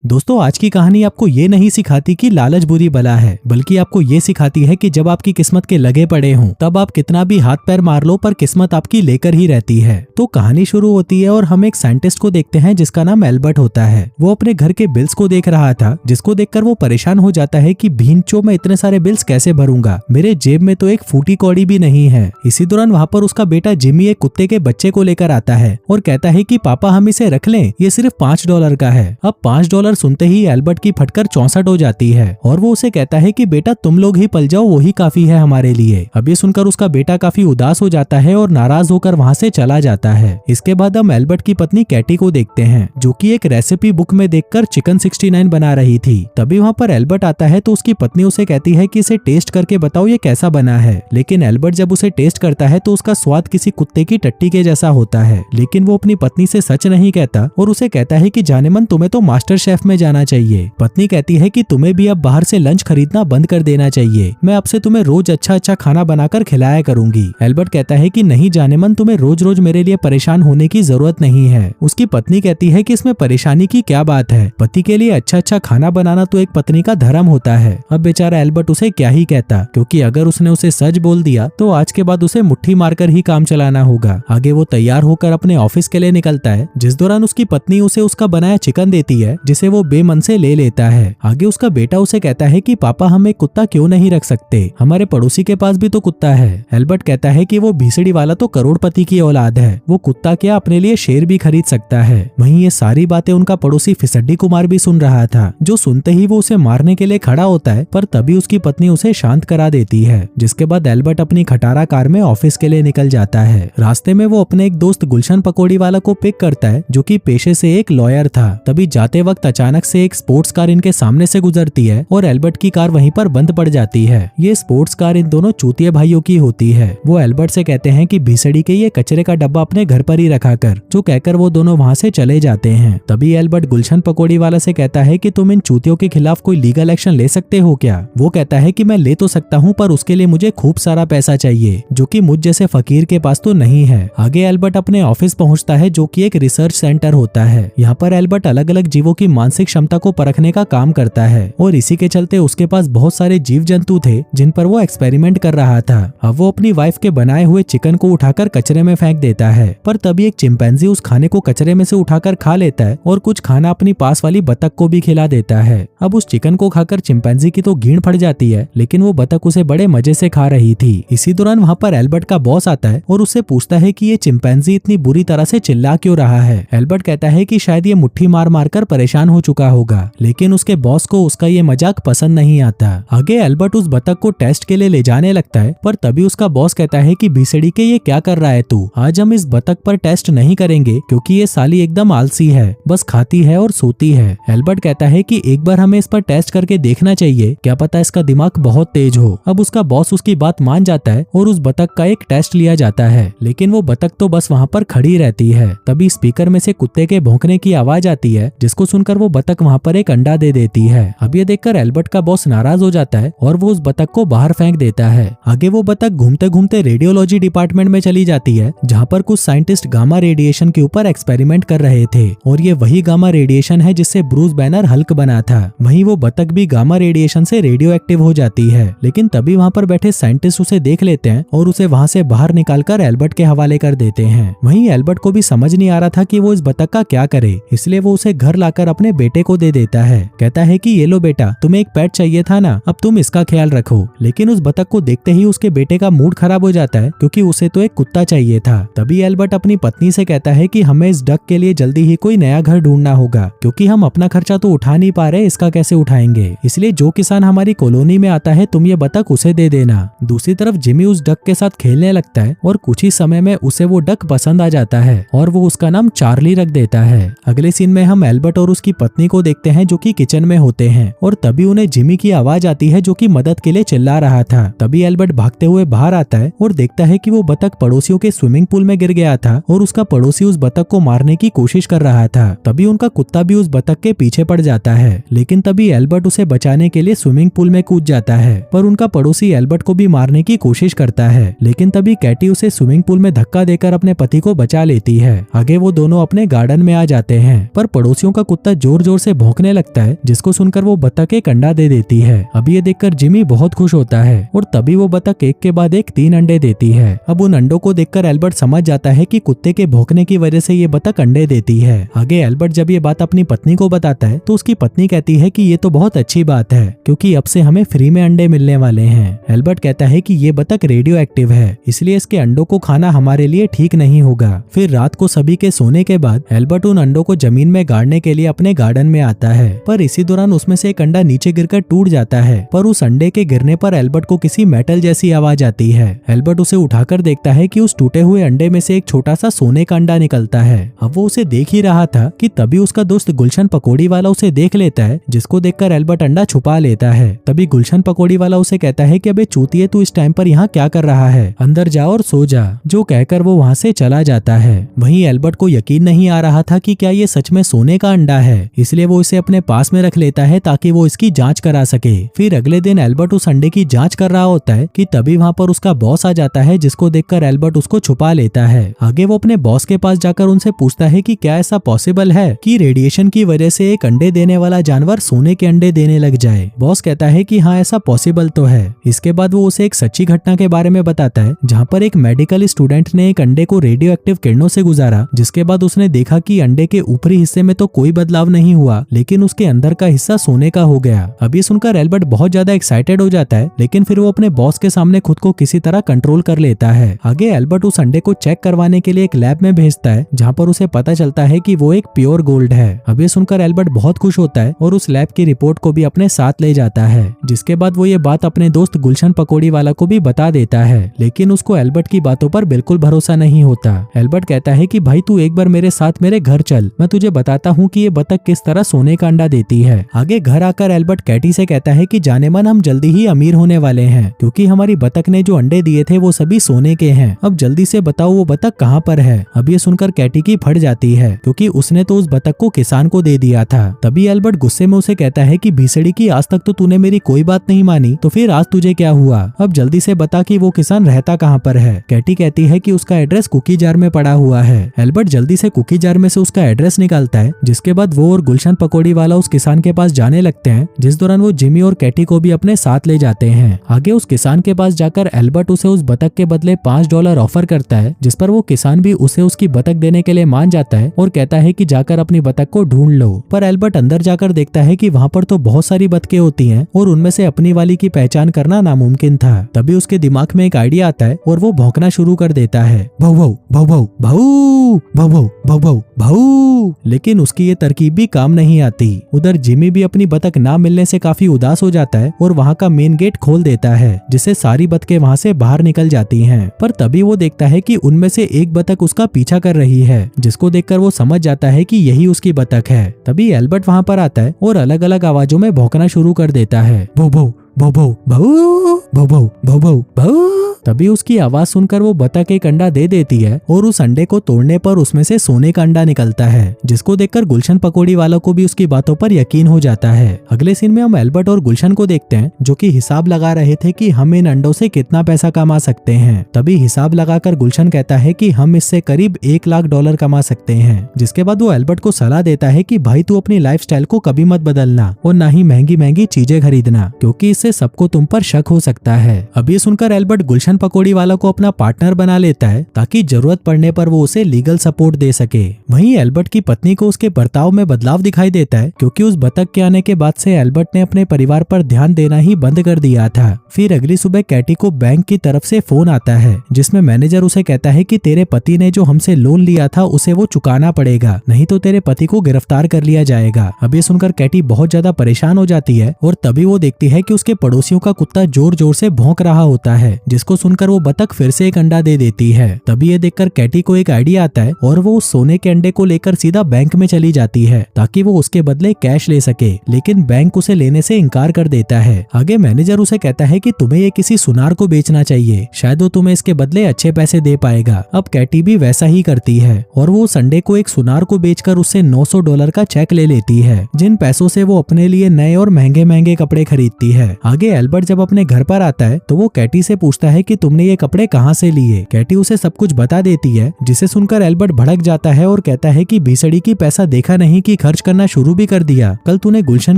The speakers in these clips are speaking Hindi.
दोस्तों, आज की कहानी आपको ये नहीं सिखाती कि लालच बुरी बला है, बल्कि आपको ये सिखाती है कि जब आपकी किस्मत के लगे पड़े हों तब आप कितना भी हाथ पैर मार लो पर किस्मत आपकी लेकर ही रहती है। तो कहानी शुरू होती है और हम एक साइंटिस्ट को देखते हैं जिसका नाम एल्बर्ट होता है। वो अपने घर के बिल्स को देख रहा था, जिसको देखकर वो परेशान हो जाता है कि भीनचो मैं इतने सारे बिल्स कैसे भरूंगा, मेरे जेब में तो एक फूटी कौड़ी भी नहीं है। इसी दौरान वहाँ पर उसका बेटा जिमी एक कुत्ते के बच्चे को लेकर आता है और कहता है कि पापा हम इसे रख लें, ये सिर्फ $5 का है। अब $5 सुनते ही एल्बर्ट की फटकर 64 हो जाती है और वो उसे कहता है कि बेटा तुम लोग ही पल जाओ, वही काफी है हमारे लिए। अब ये सुनकर उसका बेटा काफी उदास हो जाता है और नाराज होकर वहाँ से चला जाता है। इसके बाद हम एल्बर्ट की पत्नी कैटी को देखते हैं जो कि एक रेसिपी बुक में देखकर चिकन 69 बना रही थी। तभी वहाँ पर एल्बर्ट आता है तो उसकी पत्नी उसे कहती है कि इसे टेस्ट करके बताओ ये कैसा बना है। लेकिन एल्बर्ट जब उसे टेस्ट करता है तो उसका स्वाद किसी कुत्ते की टट्टी के जैसा होता है। लेकिन वो अपनी पत्नी से सच नहीं कहता और उसे कहता है कि जानेमन तुम्हें तो मास्टर शेफ में जाना चाहिए। पत्नी कहती है कि तुम्हें भी अब बाहर से लंच खरीदना बंद कर देना चाहिए, मैं अब से तुम्हें रोज अच्छा अच्छा खाना बनाकर खिलाया करूंगी। एल्बर्ट कहता है कि नहीं जानेमन, तुम्हें रोज रोज मेरे लिए परेशान होने की जरूरत नहीं है। उसकी पत्नी कहती है कि इसमें परेशानी की क्या बात है, पति के लिए अच्छा अच्छा खाना बनाना तो एक पत्नी का धर्म होता है। अब बेचारा एल्बर्ट उसे क्या ही कहता, क्योंकि अगर उसने उसे सच बोल दिया तो आज के बाद उसे मुट्ठी मारकर ही काम चलाना होगा। आगे वो तैयार होकर अपने ऑफिस के लिए निकलता है, जिस दौरान उसकी पत्नी उसे उसका बनाया चिकन देती है जिसे वो बेमन से ले लेता है। आगे उसका बेटा उसे कहता है कि पापा हम एक कुत्ता क्यों नहीं रख सकते, हमारे पड़ोसी के पास भी तो कुत्ता है। एल्बर्ट कहता है कि वो भीसड़ी वाला तो करोड़पति की औलाद है, वो कुत्ता क्या अपने लिए शेर भी खरीद सकता है। वहीं ये सारी बातें उनका पड़ोसी फिसड्डी कुमार भी सुन रहा था, जो सुनते ही वो उसे मारने के लिए खड़ा होता है, पर तभी उसकी पत्नी उसे शांत करा देती है। जिसके बाद एल्बर्ट अपनी खटारा कार में ऑफिस के लिए निकल जाता है। रास्ते में वो अपने एक दोस्त गुलशन पकौड़ी वाला को पिक करता है जो कि पेशे से एक लॉयर था। तभी जाते वक्त अचानक से एक स्पोर्ट्स कार इनके सामने से गुजरती है और एल्बर्ट की कार वहीं पर बंद पड़ जाती है। ये स्पोर्ट्स कार इन दोनों चूतिए भाइयों की होती है। वो एल्बर्ट से कहते हैं कि भीसड़ी के ये कचरे का डब्बा अपने घर पर ही रखा कर, जो कहकर वो दोनों वहाँ से चले जाते हैं। तभी एल्बर्ट गुलशन पकौड़ी वाला से कहता है कि तुम इन चूतियों के खिलाफ कोई लीगल एक्शन ले सकते हो क्या। वो कहता है कि मैं ले तो सकता हूँ, पर उसके लिए मुझे खूब सारा पैसा चाहिए, जो कि मुझ जैसे फकीर के पास तो नहीं है। आगे एल्बर्ट अपने ऑफिस पहुँचता है जो कि एक रिसर्च सेंटर होता है। यहाँ पर एल्बर्ट अलग अलग जीवों की मानसिक क्षमता को परखने का काम करता है और इसी के चलते उसके पास बहुत सारे जीव जंतु थे जिन पर वो एक्सपेरिमेंट कर रहा था। अब वो अपनी वाइफ के बनाए हुए चिकन को उठाकर कचरे में फेंक देता है, पर तभी एक चिंपैंजी उस खाने को कचरे में से उठाकर खा लेता है और कुछ खाना अपनी पास वाली बतख को भी खिला देता है। अब उस चिकन को खाकर चिंपैंजी की तो घीण फट जाती है, लेकिन वो बतख उसे बड़े मजे से खा रही थी। इसी दौरान वहाँ पर एल्बर्ट का बॉस आता है और उससे पूछता है कि ये चिंपैंजी इतनी बुरी तरह से चिल्ला क्यों रहा है। एल्बर्ट कहता है कि शायद ये मुट्ठी मार मार कर परेशान हो चुका होगा, लेकिन उसके बॉस को उसका ये मजाक पसंद नहीं आता। आगे एल्बर्ट उस बतख को टेस्ट के लिए ले जाने लगता है, पर तभी उसका बॉस कहता है कि भीसड़ी के ये क्या कर रहा है तू, आज हम इस बतख पर टेस्ट नहीं करेंगे क्योंकि ये साली एकदम आलसी है, बस खाती है और सोती है। एल्बर्ट कहता है कि एक बार हमें इस पर टेस्ट करके देखना चाहिए, क्या पता इसका दिमाग बहुत तेज हो। अब उसका बॉस उसकी बात मान जाता है और उस बतख का एक टेस्ट लिया जाता है, लेकिन वो बतख तो बस वहाँ पर खड़ी रहती है। तभी स्पीकर में से कुत्ते के भौंकने की आवाज आती है, जिसको सुनकर वो बतख वहाँ पर एक अंडा दे देती है। अब ये देखकर एल्बर्ट का बॉस नाराज हो जाता है और वो उस बतख को बाहर फेंक देता है। आगे वो बतख घूमते घूमते रेडियोलॉजी डिपार्टमेंट में चली जाती है, जहाँ पर कुछ साइंटिस्ट गामा रेडिएशन के ऊपर एक्सपेरिमेंट कर रहे थे और ये वही गामा रेडिएशन है जिससे ब्रूस बैनर हल्क बना था। वहीं वो बतख भी गामा रेडिएशन से रेडियो एक्टिव हो जाती है, लेकिन तभी वहाँ पर बैठे साइंटिस्ट उसे देख लेते हैं और उसे वहाँ से बाहर निकालकर एल्बर्ट के हवाले कर देते हैं। वहीं एल्बर्ट को भी समझ नहीं आ रहा था कि वो इस बतख का क्या करे, इसलिए वो उसे घर लाकर अपने बेटे को दे देता है। कहता है कि ये लो बेटा, तुम्हें एक पेट चाहिए था ना, अब तुम इसका ख्याल रखो। लेकिन उस बतख को देखते ही उसके बेटे का मूड खराब हो जाता है, क्योंकि उसे तो एक कुत्ता चाहिए था। तभी एल्बर्ट अपनी पत्नी से कहता है कि हमें इस डक के लिए जल्दी ही कोई नया घर ढूंढना होगा, क्योंकि हम अपना खर्चा तो उठा नहीं पा रहे, इसका कैसे उठाएंगे। इसलिए जो किसान हमारी कॉलोनी में आता है तुम ये बतख उसे दे देना। दूसरी तरफ जिमी उस डक के साथ खेलने लगता है और कुछ ही समय में उसे वो डक पसंद आ जाता है और वो उसका नाम चार्ली रख देता है। अगले सीन में हम एल्बर्ट और उसकी पत्नी को देखते हैं जो कि किचन में होते हैं और तभी उन्हें जिमी की आवाज आती है जो कि मदद के लिए चिल्ला रहा था। तभी एल्बर्ट भागते हुए बाहर आता है और देखता है कि वो बतख पड़ोसियों के स्विमिंग पूल में गिर गया था और उसका पड़ोसी उस बतख को मारने की कोशिश कर रहा था। तभी उनका कुत्ता भी उस बतख के पीछे पड़ जाता है, लेकिन तभी एल्बर्ट उसे बचाने के लिए स्विमिंग पूल में कूद जाता है, पर उनका पड़ोसी एल्बर्ट को भी मारने की कोशिश करता है। लेकिन तभी कैटी उसे स्विमिंग पूल में धक्का देकर अपने पति को बचा लेती है। आगे वो दोनों अपने गार्डन में आ जाते हैं, पर पड़ोसियों का कुत्ता जो जोर जोर से भौंकने लगता है, जिसको सुनकर वो बतख एक अंडा दे देती है। अब ये देखकर जिमी बहुत खुश होता है और तभी वो बतख एक के बाद एक 3 अंडे देती है। अब उन अंडों को देखकर एल्बर्ट समझ जाता है कि कुत्ते के भौंकने की वजह से ये बतख अंडे देती है। आगे एल्बर्ट जब ये बात अपनी पत्नी को बताता है तो उसकी पत्नी कहती है कि ये तो बहुत अच्छी बात है, क्योंकि अब से हमें फ्री में अंडे मिलने वाले हैं। एल्बर्ट कहता है कि ये बतख रेडियो एक्टिव है, इसलिए इसके अंडों को खाना हमारे लिए ठीक नहीं होगा। फिर रात को सभी के सोने के बाद एल्बर्ट उन अंडों को जमीन में गाड़ने के लिए अपने गार्डन में आता है, पर इसी दौरान उसमें से एक अंडा नीचे गिरकर टूट जाता है। पर उस अंडे के गिरने पर एल्बर्ट को किसी मेटल जैसी आवाज आती है। एल्बर्ट उसे उठाकर देखता है कि उस टूटे हुए अंडे में से एक छोटा सा सोने का अंडा निकलता है। अब वो उसे देख ही रहा था कि तभी उसका दोस्त गुलशन पकौड़ी वाला उसे देख लेता है, जिसको देखकर एल्बर्ट अंडा छुपा लेता है। तभी गुलशन पकौड़ी वाला उसे कहता है कि अबे चूतिए, तू इस टाइम पर यहाँ क्या कर रहा है, अंदर जा और सो जा। जो कहकर वो वहाँ से चला जाता है। वहीं एल्बर्ट को यकीन नहीं आ रहा था कि क्या ये सच में सोने का अंडा है, इसलिए वो इसे अपने पास में रख लेता है ताकि वो इसकी जांच करा सके। फिर अगले दिन एल्बर्ट उस अंडे की जांच कर रहा होता है कि तभी वहाँ पर उसका बॉस आ जाता है, जिसको देखकर एल्बर्ट उसको छुपा लेता है। आगे वो अपने बॉस के पास जाकर उनसे पूछता है कि क्या ऐसा पॉसिबल है कि रेडिएशन की वजह से एक अंडे देने वाला जानवर सोने के अंडे देने लग जाए। बॉस कहता है कि हाँ, ऐसा पॉसिबल तो है। इसके बाद वो उसे एक सच्ची घटना के बारे में बताता है, जहाँ पर एक मेडिकल स्टूडेंट ने एक अंडे को रेडियो एक्टिव किरणों से गुजारा, जिसके बाद उसने देखा कि अंडे के ऊपरी हिस्से में तो कोई बदलाव नहीं हुआ, लेकिन उसके अंदर का हिस्सा सोने का हो गया। अब ये सुनकर एल्बर्ट बहुत ज्यादा एक्साइटेड हो जाता है, लेकिन फिर वो अपने बॉस के सामने खुद को किसी तरह कंट्रोल कर लेता है। आगे एल्बर्ट उस अंडे को चेक करवाने के लिए एक लैब में भेजता है, जहाँ पर उसे पता चलता है कि वो एक प्योर गोल्ड है। अब ये सुनकर एल्बर्ट बहुत खुश होता है और उस लैब की रिपोर्ट को भी अपने साथ ले जाता है, जिसके बाद वो ये बात अपने दोस्त गुलशन पकौड़ी वाला को भी बता देता है, लेकिन उसको एल्बर्ट की बातों पर बिल्कुल भरोसा नहीं होता। एल्बर्ट कहता है कि भाई तू एक बार मेरे साथ मेरे घर चल, मैं तुझे बताता हूँ कि ये बतख किस तरह सोने का अंडा देती है। आगे घर आकर एल्बर्ट कैटी से कहता है कि जाने मन हम जल्दी ही अमीर होने वाले हैं, क्योंकि हमारी बतख ने जो अंडे दिए थे वो सभी सोने के हैं। अब जल्दी से बताओ वो बतख कहाँ पर है। अब ये सुनकर कैटी की फट जाती है, क्योंकि उसने तो उस बतख को किसान को दे दिया था। तभी एल्बर्ट गुस्से में उसे कहता है कि भीसड़ी की, आज तक तो तूने मेरी कोई बात नहीं मानी, तो फिर आज तुझे क्या हुआ। अब जल्दी से बता कि वो किसान रहता कहाँ पर है। कैटी कहती है कि उसका एड्रेस कुकी जार में पड़ा हुआ है। एल्बर्ट जल्दी से कुकी जार में से उसका एड्रेस निकालता है, जिसके बाद वो और गुलशन पकौड़ी वाला उस किसान के पास जाने लगते हैं, जिस दौरान वो जिमी और कैटी को भी अपने साथ ले जाते हैं। आगे उस किसान के पास जाकर एल्बर्ट उसे उस बतख के बदले $5 ऑफर करता है, जिस पर वो किसान भी उसे उसकी बतख देने के लिए मान जाता है और कहता है कि जाकर अपनी बतख को ढूंढ लो। पर एल्बर्ट अंदर जाकर देखता है कि वहाँ पर तो बहुत सारी बतखें होती हैं और उनमें से अपनी वाली की पहचान करना नामुमकिन था। तभी उसके दिमाग में एक आइडिया आता है और वो भौंकना शुरू कर देता है, भौ भौ भौ भौ भाऊ भौ भौ भौ भौ भाऊ। लेकिन उसकी ये तरकीब भी काम नहीं आती। उधर जिमी भी अपनी बतख ना मिलने से काफी उदास हो जाता है और वहाँ का मेन गेट खोल देता है, जिससे सारी बतखें वहाँ से बाहर निकल जाती हैं। पर तभी वो देखता है कि उनमें से एक बतख उसका पीछा कर रही है, जिसको देखकर वो समझ जाता है कि यही उसकी बतख है। तभी एल्बर्ट वहाँ पर आता है और अलग अलग आवाजों में भौंकना शुरू कर देता है, भौ भौ भौ भौ भाऊ भौ भौ भौ भौ भाऊ। तभी उसकी आवाज सुनकर वो बतख एक अंडा दे देती है और उस अंडे को तोड़ने पर उसमें से सोने का अंडा निकलता है, जिसको देखकर गुलशन पकौड़ी वालों को भी उसकी बातों पर यकीन हो जाता है। अगले सीन में हम एल्बर्ट और गुलशन को देखते हैं, जो कि हिसाब लगा रहे थे कि हम इन अंडों से कितना पैसा कमा सकते हैं। तभी हिसाब लगाकर गुलशन कहता है कि हम इससे करीब $1 लाख कमा सकते हैं। जिसके बाद वो एल्बर्ट को सलाह देता है कि भाई तू अपनी लाइफस्टाइल को कभी मत बदलना और ना ही महंगी महंगी चीजें खरीदना, क्योंकि इससे सबको तुम पर शक हो सकता है। अब ये सुनकर एल्बर्ट गुलशन पकौड़ी वाला को अपना पार्टनर बना लेता है, ताकि जरूरत पड़ने पर वो उसे लीगल सपोर्ट दे सके। वहीं एल्बर्ट की पत्नी को उसके बर्ताव में बदलाव दिखाई देता है, क्योंकि उस बतख के आने के बाद से एल्बर्ट ने अपने परिवार पर ध्यान देना ही बंद कर दिया था। फिर अगली सुबह कैटी को बैंक की तरफ से फोन आता है, जिसमें मैनेजर उसे कहता है कि तेरे पति ने जो हमसे लोन लिया था उसे वो चुकाना पड़ेगा, नहीं तो तेरे पति को गिरफ्तार कर लिया जाएगा। अब ये सुनकर कैटी बहुत ज्यादा परेशान हो जाती है और तभी वो देखती है कि उसके पड़ोसियों का कुत्ता जोर जोर से भौंक रहा होता है, जिसको सुनकर वो बतख फिर से एक अंडा दे देती है। तभी ये देखकर कैटी को एक आइडिया आता है और वो उस सोने के अंडे को लेकर सीधा बैंक में चली जाती है, ताकि वो उसके बदले कैश ले सके, लेकिन बैंक उसे लेने से इनकार कर देता है। आगे मैनेजर उसे कहता है कि तुम्हें ये किसी सुनार को बेचना चाहिए, शायद वो तुम्हें इसके बदले अच्छे पैसे दे पाएगा। अब कैटी भी वैसा ही करती है और वो उस अंडे को एक सुनार को बेचकर उससे $900 का चेक ले लेती है, जिन पैसों से वो अपने लिए नए और महंगे महंगे कपड़े खरीदती है। आगे एल्बर्ट जब अपने घर पर आता है तो वो कैटी से पूछता है कि तुमने ये कपड़े कहाँ से लिए। कैटी उसे सब कुछ बता देती है, जिसे सुनकर एल्बर्ट भड़क जाता है और कहता है कि भीसड़ी की पैसा देखा नहीं कि खर्च करना शुरू भी कर दिया। कल तूने गुलशन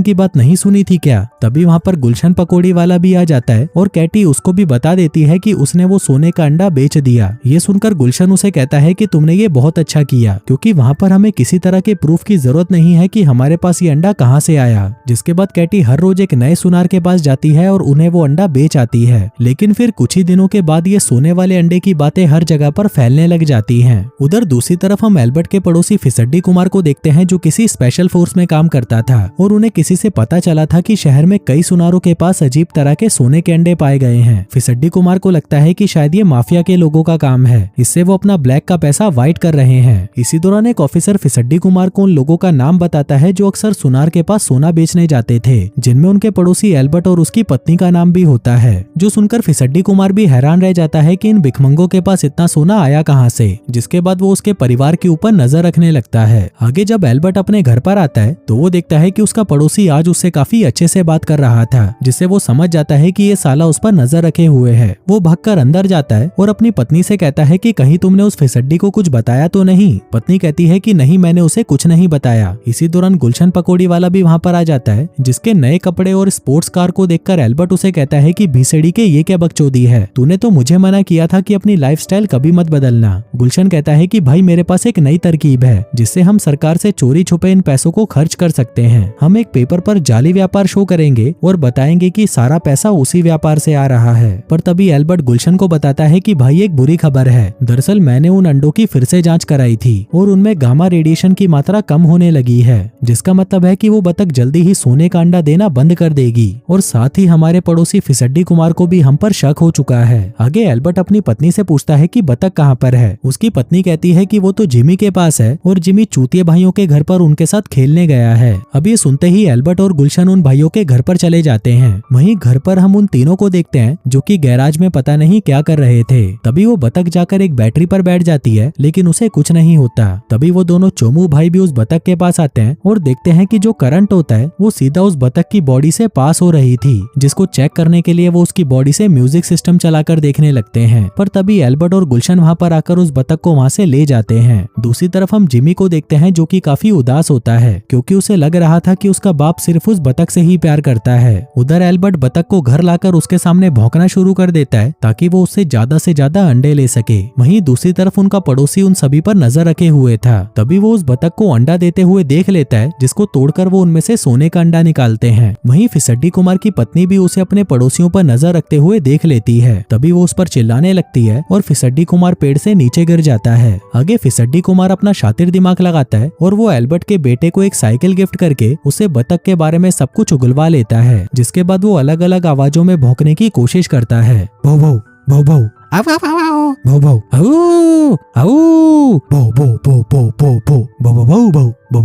की बात नहीं सुनी थी क्या? तभी वहाँ पर गुलशन पकौड़ी वाला भी आ जाता है और कैटी उसको भी बता देती है कि उसने वो सोने का अंडा बेच दिया। ये सुनकर गुलशन उसे कहता है कि तुमने ये बहुत अच्छा किया, क्योंकि वहाँ पर हमें किसी तरह के प्रूफ की जरूरत नहीं है कि हमारे पास ये अंडा कहाँ से आया। जिसके बाद कैटी हर रोज एक नए सुनार के पास जाती है और उन्हें वो अंडा बेच आती है। लेकिन फिर कुछ ही दिनों के बाद ये सोने वाले अंडे की बातें हर जगह पर फैलने लग जाती हैं। उधर दूसरी तरफ हम एल्बर्ट के पड़ोसी फिसड्डी कुमार को देखते हैं, जो किसी स्पेशल फोर्स में काम करता था और उन्हें किसी से पता चला था कि शहर में कई सुनारों के पास अजीब तरह के सोने के अंडे पाए गए हैं। फिसड्डी कुमार को लगता है कि शायद ये माफिया के लोगों का काम है, इससे वो अपना ब्लैक का पैसा व्हाइट कर रहे हैं। इसी दौरान एक ऑफिसर फिसड्डी कुमार को उन लोगों का नाम बताता है जो अक्सर सुनार के पास सोना बेचने जाते थे, जिनमें उनके पड़ोसी एल्बर्ट और उसकी पत्नी का नाम भी होता है। जो सुनकर फिसड्डी कुमार भी हैरान रह जाता है कि इन भिखमंगों के पास इतना सोना आया कहां से। जिसके बाद वो उसके परिवार के ऊपर नजर रखने लगता है। आगे जब एल्बर्ट अपने घर पर आता है तो वो देखता है कि उसका पड़ोसी आज उससे काफी अच्छे से बात कर रहा था, जिससे वो समझ जाता है कि ये साला उस पर नजर रखे हुए है। वो भागकर अंदर जाता है और अपनी पत्नी से कहता है कि कहीं तुमने उस फिसड्डी को कुछ बताया तो नहीं। पत्नी कहती है कि नहीं, मैंने उसे कुछ नहीं बताया। इसी दौरान गुलशन पकौड़ी वाला भी वहाँ पर आ जाता है, जिसके नए कपड़े और स्पोर्ट्स कार को देखकर एल्बर्ट उसे कहता है कि भीसड़ी के ये क्या बकचोदी है, तूने तो मुझे मना किया था कि अपनी लाइफस्टाइल कभी मत बदलना। गुलशन कहता है कि भाई मेरे पास एक नई तरकीब है, जिससे हम सरकार से चोरी छुपे इन पैसों को खर्च कर सकते हैं। हम एक पेपर पर जाली व्यापार शो करेंगे और बताएंगे कि सारा पैसा उसी व्यापार से आ रहा है। पर तभी एल्बर्ट गुलशन को बताता है कि भाई एक बुरी खबर है। दरअसल मैंने उन अंडों की फिर से जांच कराई थी और उनमें गामा रेडिएशन की मात्रा कम होने लगी है, जिसका मतलब है कि वो बतख जल्दी ही सोने का अंडा देना बंद कर देगी। और साथ ही हमारे पड़ोसी फिसड्डी कुमार को भी हम पर शक हो चुका है। आगे एल्बर्ट अपनी पत्नी से पूछता है कि बतख कहाँ पर है। उसकी पत्नी कहती है कि वो तो जिमी के पास है और जिमी चूतिए भाइयों के घर पर उनके साथ खेलने गया है। अब ये सुनते ही एल्बर्ट और गुलशन उन भाइयों के घर पर चले जाते हैं। वहीं घर पर हम उन तीनों को देखते हैं जो कि गैराज में पता नहीं क्या कर रहे थे। तभी वो बतख जाकर एक बैटरी पर बैठ जाती है, लेकिन उसे कुछ नहीं होता। तभी वो दोनों चोमू भाई भी उस बतख के पास आते हैं और देखते हैं कि जो करंट होता है वो सीधा उस बतख की बॉडी से पास हो रही थी, जिसको चेक करने के लिए वो उसकी बॉडी से म्यूजिक सिस्टम चलाकर देखने लगते हैं। पर तभी एल्बर्ट और गुलशन वहाँ पर आकर उस बतख को वहाँ से ले जाते हैं। दूसरी तरफ हम जिमी को देखते हैं, जो कि काफी उदास होता है, क्योंकि उसे लग रहा था कि उसका बाप सिर्फ उस बतख से ही प्यार करता है। उधर एल्बर्ट बतख को घर लाकर उसके सामने भौंकना शुरू कर देता है, ताकि वो उससे ज्यादा अंडे ले सके। वहीं दूसरी तरफ उनका पड़ोसी उन सभी पर नजर रखे हुए था। तभी वो उस बतख को अंडा देते हुए देख लेता है, जिसको तोड़कर वो उनमें से सोने का अंडा निकालते हैं। वहीं फिसड्डी कुमार की पत्नी भी उसे अपने पड़ोसियों पर नजर रखते हुए देख लेती है। तभी वो उस पर चिल्लाने लगती है और फिसड्डी कुमार पेड़ से नीचे गिर जाता है। आगे फिसड्डी कुमार अपना शातिर दिमाग लगाता है और वो एल्बर्ट के बेटे को एक साइकिल गिफ्ट करके उसे बतख के बारे में सब कुछ उगलवा लेता है। जिसके बाद वो अलग अलग आवाजों में भौंकने की कोशिश करता है। भौ भौ भौ भौ भौ भौ भौ आऊ आऊ भौ भौ भौ भौ भौ भौ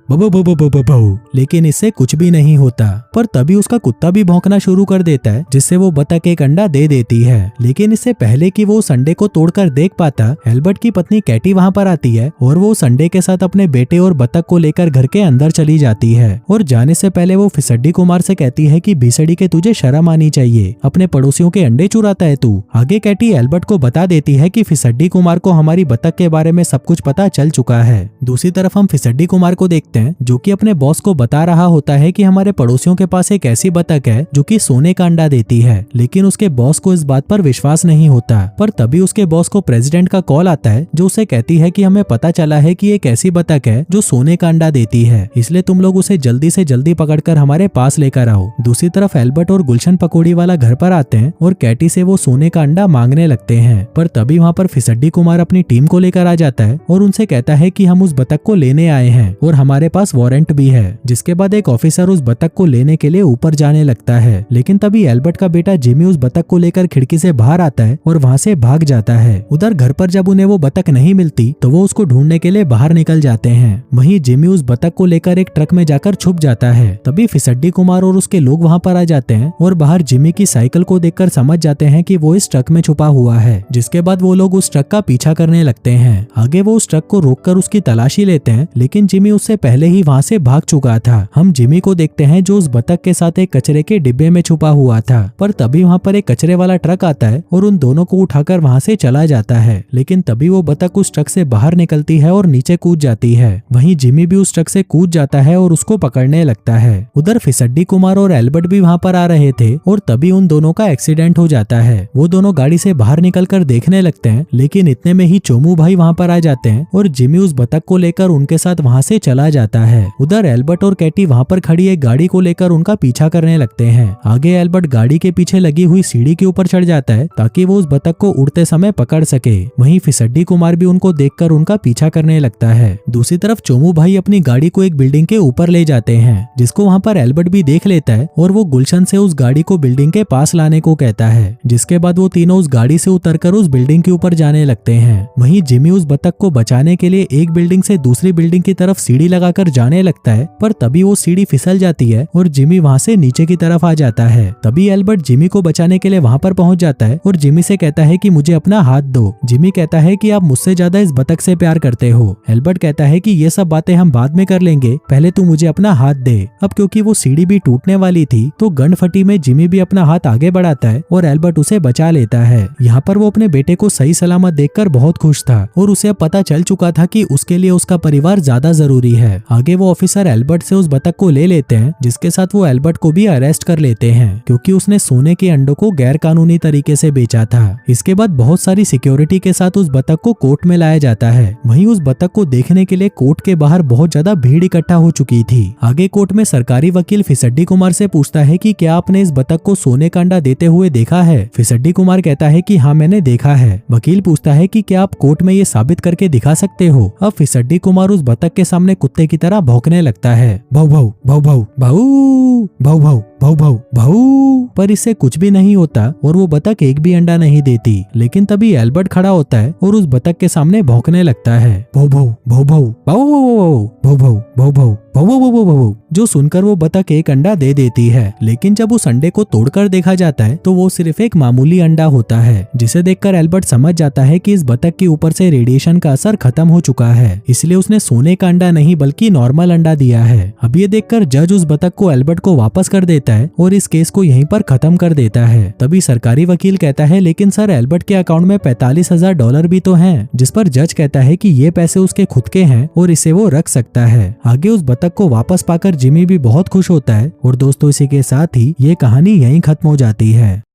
भौ भौ भौ भौ भौ। लेकिन इससे कुछ भी नहीं होता। पर तभी उसका कुत्ता भी भौंकना शुरू कर देता है, जिससे वो बतख एक अंडा दे देती है। लेकिन इससे पहले कि वो उस अंडे को तोड़कर देख पाता, एल्बर्ट की पत्नी कैटी वहाँ पर आती है और वो उस अंडे के साथ अपने बेटे और बतख को लेकर घर के अंदर चली जाती है। और जाने से पहले वो फिसड्डी कुमार से कहती है कि भीसड़ी के तुझे शर्म आनी चाहिए, अपने पड़ोसियों के अंडे चुराता है तू। आगे कैटी एल्बर्ट को बता देती है कि फिसड्डी कुमार को हमारी बतख के बारे में सब कुछ पता चल चुका है। दूसरी तरफ हम फिसड्डी कुमार को देखते हैं, जो कि अपने बॉस को बता रहा होता है कि हमारे पड़ोसियों के पास एक ऐसी बतख है जो कि सोने का अंडा देती है। लेकिन उसके बॉस को इस बात पर विश्वास नहीं होता। पर तभी उसके बॉस को प्रेसिडेंट का कॉल आता है, जो उसे कहती है कि हमें पता चला है कि एक ऐसी बतख है जो सोने का अंडा देती है, इसलिए तुम लोग उसे जल्दी से जल्दी पकड़कर हमारे पास लेकर आओ। दूसरी तरफ एल्बर्ट और गुलशन पकौड़ी वाला घर पर आते हैं और कैटी से वो सोने का अंडा मांगने लगते हैं। पर तभी वहाँ पर फिसड्डी कुमार अपनी टीम को लेकर आ जाता है और उनसे कहता है कि हम उस बतख को लेने आए हैं और हमारे पास वारंट भी है। जिसके बाद एक ऑफिसर उस बतख को लेने के लिए ऊपर जाने लगता है। लेकिन तभी एल्बर्ट का बेटा जिमी उस बतख को लेकर खिड़की से बाहर आता है और वहाँ से भाग जाता है। उधर घर पर जब उन्हें वो बतख नहीं मिलती तो वो उसको ढूंढने के लिए बाहर निकल जाते हैं। वहीं जिमी उस बतख को लेकर एक ट्रक में जाकर छुप जाता है। तभी फिसड्डी कुमार और उसके लोग वहाँ पर आ जाते हैं और बाहर जिमी की साइकिल को देखकर समझ जाते हैं कि वो इस ट्रक में छुपा हुआ है। जिसके बाद वो लोग उस ट्रक का पीछा करने लगते हैं। आगे वो उस ट्रक को रोककर उसकी तलाशी लेते हैं, लेकिन जिमी उससे पहले ही वहाँ से भाग चुका था। हम जिमी को देखते हैं जो उस बतख के साथ एक कचरे के डिब्बे में छुपा हुआ था, पर तभी वहाँ पर एक कचरे वाला ट्रक आता है और उन दोनों को उठाकर वहाँ से चला जाता है। लेकिन तभी वो बतख उस ट्रक से बाहर निकलती है और नीचे कूद जाती है। वहीं जिमी भी उस ट्रक से कूद जाता है और उसको पकड़ने लगता है। उधर फिसड्डी कुमार और एल्बर्ट भी वहाँ पर आ रहे थे और तभी उन दोनों का एक्सीडेंट हो जाता है। वो दोनों गाड़ी से बाहर निकलकर देखने लगते हैं, लेकिन इतने में ही चोमू भाई वहाँ पर आ जाते हैं और जिमी उस बतख को लेकर उनके साथ वहाँ से चला जाता है। उधर एल्बर्ट और कैटी वहाँ पर खड़ी एक गाड़ी को लेकर उनका पीछा करने लगते हैं। आगे एल्बर्ट गाड़ी के पीछे लगी हुई सीढ़ी के ऊपर चढ़ जाता है ताकि वो उस बतख को उड़ते समय पकड़ सके। वहीं फिसड्डी कुमार भी उनको देखकर उनका पीछा करने लगता है। दूसरी तरफ चोमू भाई अपनी गाड़ी को एक बिल्डिंग के ऊपर ले जाते हैं, जिसको वहाँ पर एल्बर्ट भी देख लेता है और वो गुलशन से उस गाड़ी को बिल्डिंग के पास लाने को कहता है। जिसके बाद वो तीनों उस गाड़ी से उतरकर उस बिल्डिंग के ऊपर जाने लगते हैं। वहीं जिमी उस बतख को बचाने के लिए एक बिल्डिंग से दूसरी बिल्डिंग की तरफ सीढ़ी लगाकर जाने लगता है, पर तभी वो सीढ़ी फिसल जाती है और जिमी वहाँ से नीचे की तरफ आ जाता है। तभी एल्बर्ट जिमी को बचाने के लिए वहाँ पर पहुँच जाता है और जिमी से कहता है कि मुझे अपना हाथ दो। जिमी कहता है कि आप मुझसे ज्यादा इस बतख से प्यार करते हो। एल्बर्ट कहता है कि ये सब बातें हम बाद में कर लेंगे, पहले तू मुझे अपना हाथ दे। अब क्योंकि वो सीढ़ी भी टूटने वाली थी तो गनफटी में जिमी भी अपना हाथ आगे बढ़ाता है और एल्बर्ट उसे बचा लेता है। यहाँ पर वो अपने बेटे को सही सलामत देखकर बहुत खुश था और उसे अब पता चल चुका था कि उसके लिए उसका परिवार ज्यादा जरूरी है। आगे वो ऑफिसर एल्बर्ट से उस बतख को ले लेते हैं, जिसके साथ वो एल्बर्ट को भी अरेस्ट कर लेते हैं क्योंकि उसने सोने के अंडों को गैर कानूनी तरीके से बेचा था। इसके बाद बहुत सारी सिक्योरिटी के साथ उस बतख को कोर्ट में लाया जाता है। वहीं उस बतख को देखने के लिए कोर्ट के बाहर बहुत ज्यादा भीड़ इकट्ठा हो चुकी थी। आगे कोर्ट में सरकारी वकील फिसड्डी कुमार से पूछता है कि क्या आपने इस बतख को सोने का अंडा देते हुए देखा है। फिसड्डी कुमार कहता है कि हाँ मैंने देखा है। वकील पूछता है कि क्या आप कोर्ट में ये साबित करके दिखा सकते हो। अब फिसड्डी कुमार उस बतख के सामने कुत्ते की तरह भौंकने लगता है, भाऊ भाऊ भाऊ भाऊ भाऊ भाऊ भाऊ भाऊ भाऊ भाऊ, पर इससे कुछ भी नहीं होता और वो बतख एक भी अंडा नहीं देती। लेकिन तभी एल्बर्ट खड़ा होता है और उस बतख के सामने भौंकने लगता है, भाऊ भाऊ भाऊ भाऊ भाऊ भाऊ भाऊ भाऊ भाऊ भाऊ भाऊ, जो सुनकर वो बतख एक अंडा दे देती है। लेकिन जब उस अंडे को तोड़कर देखा जाता है तो वो सिर्फ एक मामूली अंडा होता है, जिसे देखकर एल्बर्ट समझ जाता है कि इस बतख के ऊपर से रेडिएशन का असर खत्म हो चुका है, इसलिए उसने सोने का अंडा नहीं बल्कि नॉर्मल अंडा दिया है। अब ये देखकर जज उस बतख को एल्बर्ट को वापस कर देता है और इस केस को यहीं पर खत्म कर देता है। तभी सरकारी वकील कहता है, लेकिन सर एल्बर्ट के अकाउंट में $45,000 भी तो हैं, जिस पर जज कहता है कि ये पैसे उसके खुद के हैं और इसे वो रख सकता है। आगे उस बतख को वापस पाकर जिमी भी बहुत खुश होता है और दोस्तों इसी के साथ ही ये कहानी यहीं खत्म हो जाती है।